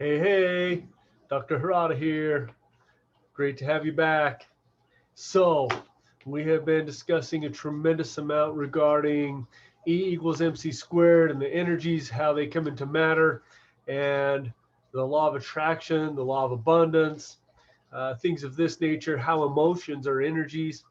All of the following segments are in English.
Hey, Dr. Harada here. Great to have you back. So, we have been discussing a tremendous amount regarding E equals MC squared and the energies, how they come into matter, and the law of attraction, the law of abundance, things of this nature, how emotions are energies.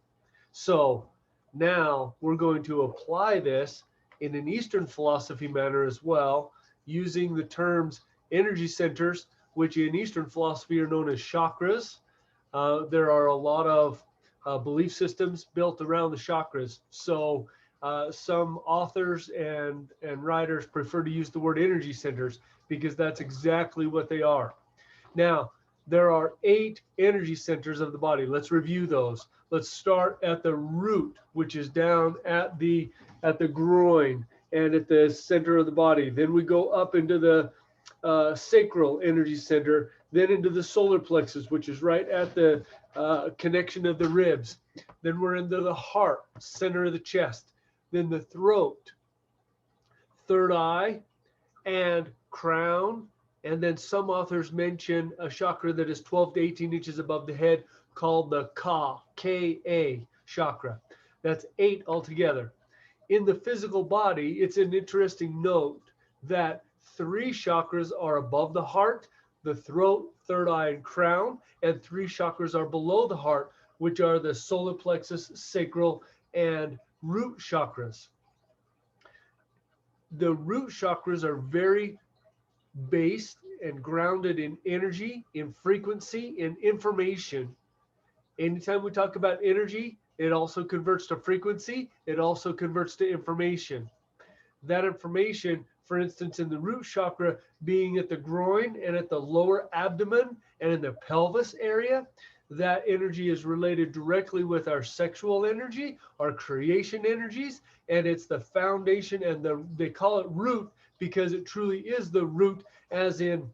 So, now we're going to apply this in an Eastern philosophy manner as well, using the terms energy centers, which in Eastern philosophy are known as chakras. There are a lot of belief systems built around the chakras. So some authors and writers prefer to use the word energy centers because that's exactly what they are. Now, there are 8 energy centers of the body. Let's review those. Let's start at the root, which is down at the groin and at the center of the body. Then we go up into the sacral energy center, then into the solar plexus, which is right at the connection of the ribs. Then we're into the heart, center of the chest. Then the throat, third eye, and crown. And then some authors mention a chakra that is 12 to 18 inches above the head called the Ka chakra. That's 8 altogether. In the physical body, it's an interesting note that 3 chakras are above the heart, the throat, third eye, and crown, and 3 chakras are below the heart, which are the solar plexus, sacral, and root chakras. The root chakras are very based and grounded in energy, in frequency, in information. Anytime we talk about energy, it also converts to frequency. It also converts to information. That information, for instance, in the root chakra being at the groin and at the lower abdomen and in the pelvis area, that energy is related directly with our sexual energy, our creation energies, and it's the foundation, and they call it root because it truly is the root, as in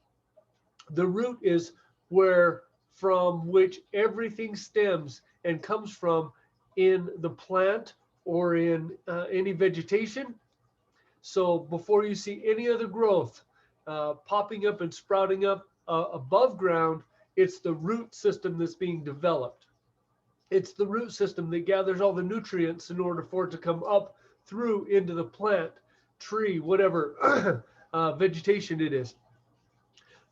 the root is where from which everything stems and comes from in the plant or in any vegetation. So before you see any other growth popping up and sprouting up above ground, it's the root system that's being developed. It's the root system that gathers all the nutrients in order for it to come up through into the plant, tree, whatever vegetation it is.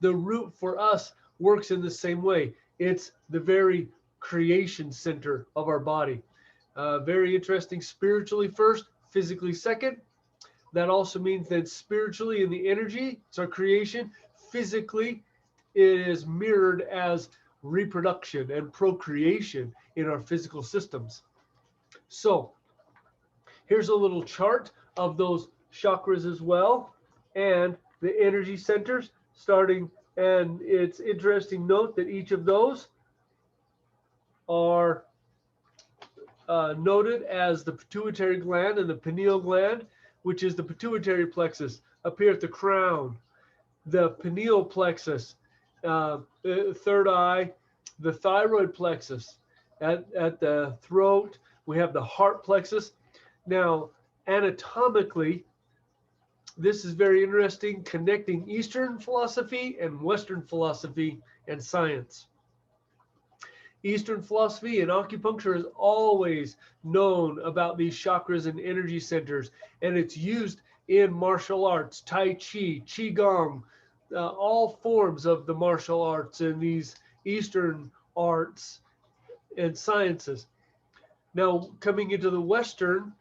The root for us works in the same way. It's the very creation center of our body. Very interesting. Spiritually first, physically second. That also means that spiritually in the energy, it's our creation. Physically, it is mirrored as reproduction and procreation in our physical systems. So here's a little chart of those chakras as well, and the energy centers starting. And it's interesting note that each of those are noted as the pituitary gland and the pineal gland, which is the pituitary plexus up here at the crown, the pineal plexus, third eye, the thyroid plexus at the throat. We have the heart plexus. Now, anatomically, this is very interesting, connecting Eastern philosophy and Western philosophy and science. Eastern philosophy and acupuncture has always known about these chakras and energy centers, and it's used in martial arts, Tai Chi, Qigong, all forms of the martial arts and these Eastern arts and sciences. Now, coming into the Western,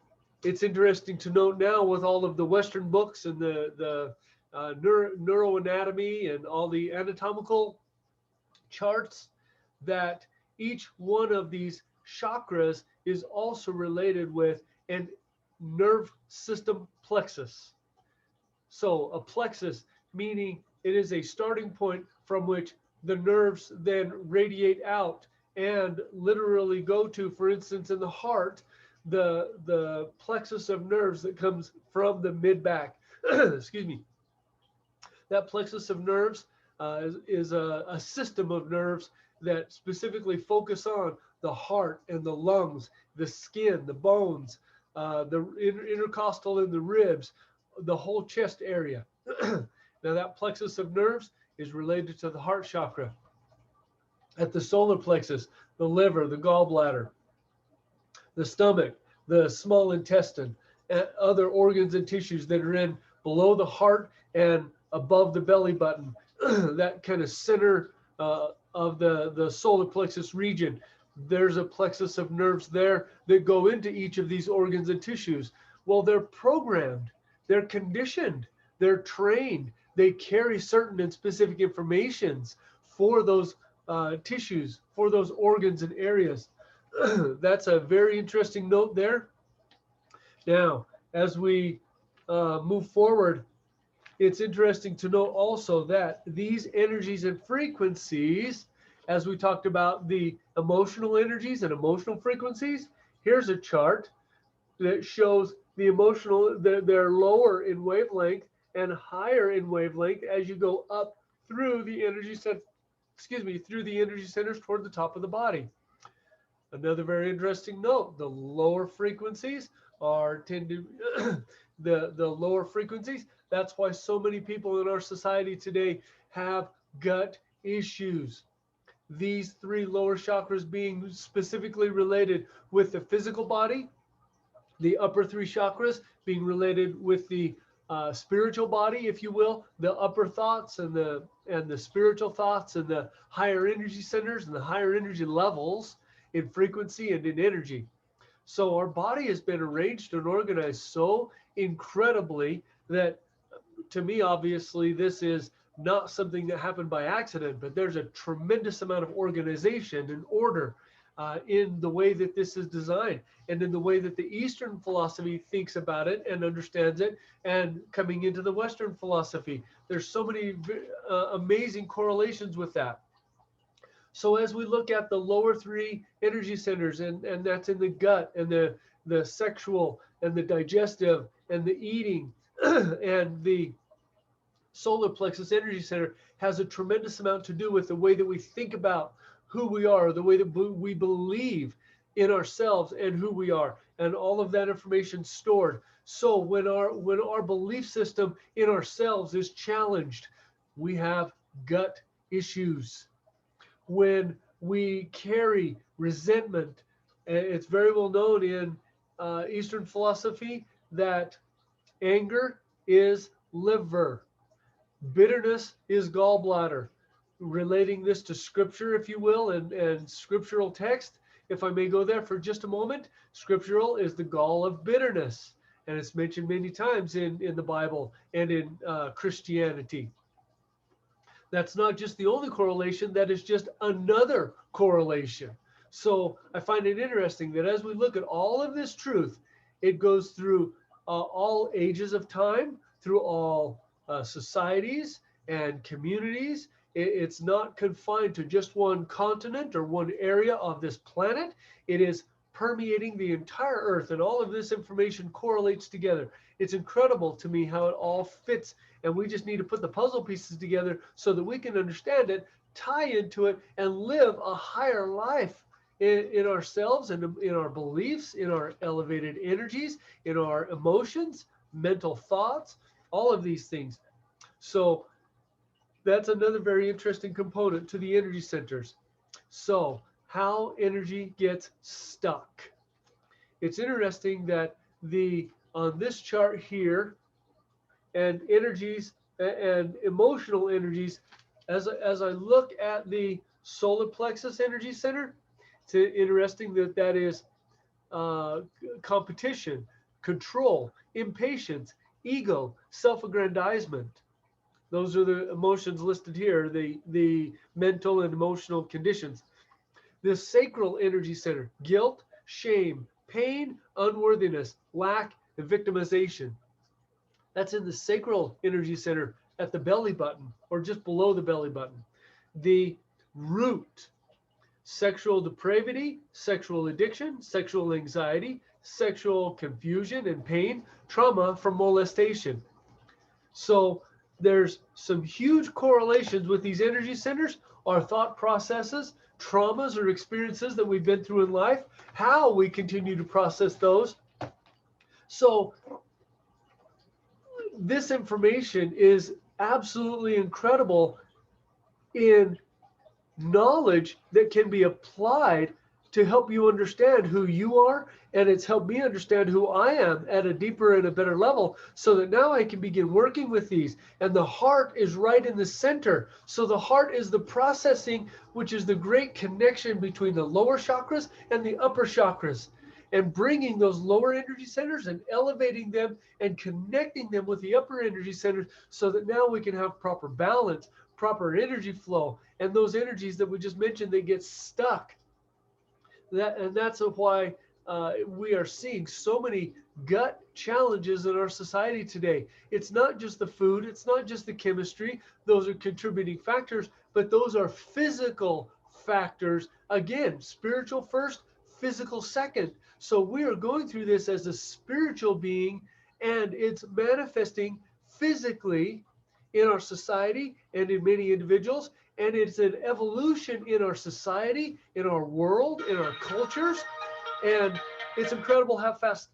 it's interesting to note now with all of the Western books and the neuroanatomy and all the anatomical charts that each one of these chakras is also related with a nerve system plexus. So a plexus, meaning it is a starting point from which the nerves then radiate out and literally go to, for instance, in the heart, the plexus of nerves that comes from the mid-back. Excuse me. That plexus of nerves is a system of nerves that specifically focus on the heart and the lungs, the skin, the bones, the intercostal and the ribs, the whole chest area. Now that plexus of nerves is related to the heart chakra. At the solar plexus, the liver, the gallbladder, the stomach, the small intestine, and other organs and tissues that are in below the heart and above the belly button, that kind of center of the solar plexus region. There's a plexus of nerves there that go into each of these organs and tissues. Well, they're programmed, they're conditioned, they're trained, they carry certain and specific informations for those tissues, for those organs and areas. That's a very interesting note there. Now, as we move forward, it's interesting to note also that these energies and frequencies, as we talked about the emotional energies and emotional frequencies, here's a chart that shows the emotional, they're lower in wavelength and higher in wavelength as you go up through the energy set, through the energy centers toward the top of the body. Another very interesting note, the lower frequencies tend to the lower frequencies. That's why so many people in our society today have gut issues. These three lower chakras being specifically related with the physical body, the upper three chakras being related with the spiritual body, if you will, the upper thoughts and the spiritual thoughts and the higher energy centers and the higher energy levels in frequency and in energy. So our body has been arranged and organized so incredibly that, to me, obviously, this is not something that happened by accident, but there's a tremendous amount of organization and order in the way that this is designed and in the way that the Eastern philosophy thinks about it and understands it, and coming into the Western philosophy. There's so many amazing correlations with that. So as we look at the lower three energy centers, and that's in the gut and the sexual and the digestive and the eating, and the solar plexus energy center has a tremendous amount to do with the way that we think about who we are, the way that we believe in ourselves and who we are, and all of that information stored. So when our belief system in ourselves is challenged, we have gut issues. When we carry resentment, it's very well known in Eastern philosophy that anger is liver, bitterness is gallbladder. Relating this to scripture, if you will, and scriptural text, if I may go there for just a moment, scriptural is the gall of bitterness, and it's mentioned many times in the Bible and in Christianity. That's not just the only correlation, that is just another correlation. So I find it interesting that as we look at all of this truth, it goes through all ages of time, through all societies and communities. It's not confined to just one continent or one area of this planet. It is permeating the entire earth, and all of this information correlates together. It's incredible to me how it all fits, and we just need to put the puzzle pieces together so that we can understand it, tie into it, and live a higher life in ourselves and in our beliefs, in our elevated energies, in our emotions, mental thoughts, all of these things. So that's another very interesting component to the energy centers. So how energy gets stuck. It's interesting that on this chart here, and energies and emotional energies, as I look at the solar plexus energy center, it's interesting that is competition, control, impatience, ego, self-aggrandizement. Those are the emotions listed here, the mental and emotional conditions. The sacral energy center, guilt, shame, pain, unworthiness, lack, and victimization. That's in the sacral energy center at the belly button, or just below the belly button. The root, sexual depravity, sexual addiction, sexual anxiety, sexual confusion and pain, trauma from molestation. So there's some huge correlations with these energy centers, our thought processes, traumas or experiences that we've been through in life, how we continue to process those. So this information is absolutely incredible in knowledge that can be applied to help you understand who you are, and it's helped me understand who I am at a deeper and a better level, so that now I can begin working with these. And the heart is right in the center. So the heart is the processing, which is the great connection between the lower chakras and the upper chakras, and bringing those lower energy centers and elevating them and connecting them with the upper energy centers, so that now we can have proper balance, proper energy flow, and those energies that we just mentioned, they get stuck. That's why we are seeing so many gut challenges in our society today. It's not just the food, it's not just the chemistry. Those are contributing factors, but those are physical factors. Again, spiritual first, physical second. So we are going through this as a spiritual being, and it's manifesting physically in our society and in many individuals. And it's an evolution in our society, in our world, in our cultures. And it's incredible how fast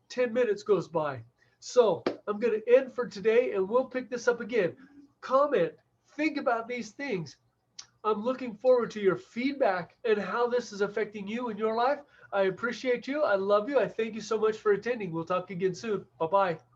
10 minutes goes by. So I'm going to end for today, and we'll pick this up again. Comment, think about these things. I'm looking forward to your feedback and how this is affecting you in your life. I appreciate you. I love you. I thank you so much for attending. We'll talk again soon. Bye-bye.